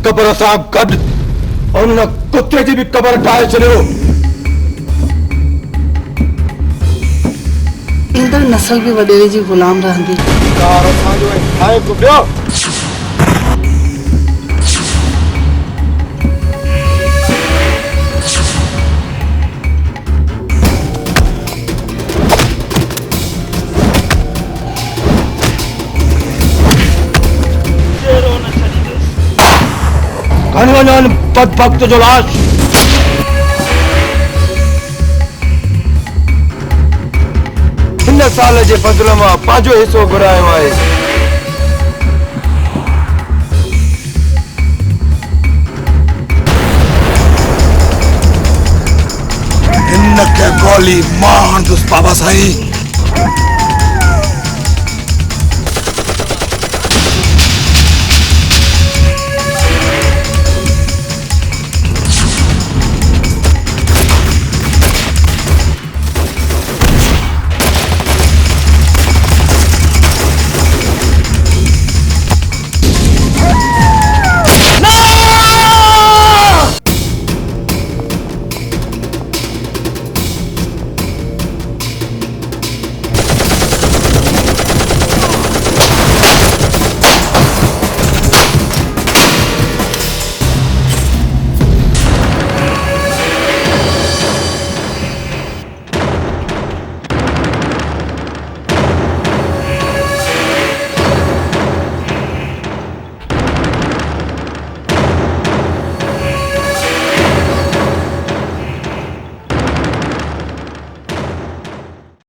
Cover सां गॾु उन कुते जी बि कबर ठाहे छॾियो। ईंदड़ नस्ल बि वॾेरे जी ग़ुलाम रहंदी। कार असांजो ठाहे को ॿियो। खणी वञनि बदबख्त जो लाश। हिन साल जे फज़ल मां पंहिंजो हिसो घुरायो आहे। हिन खे गोली मां हणंदुसि बाबा साईं।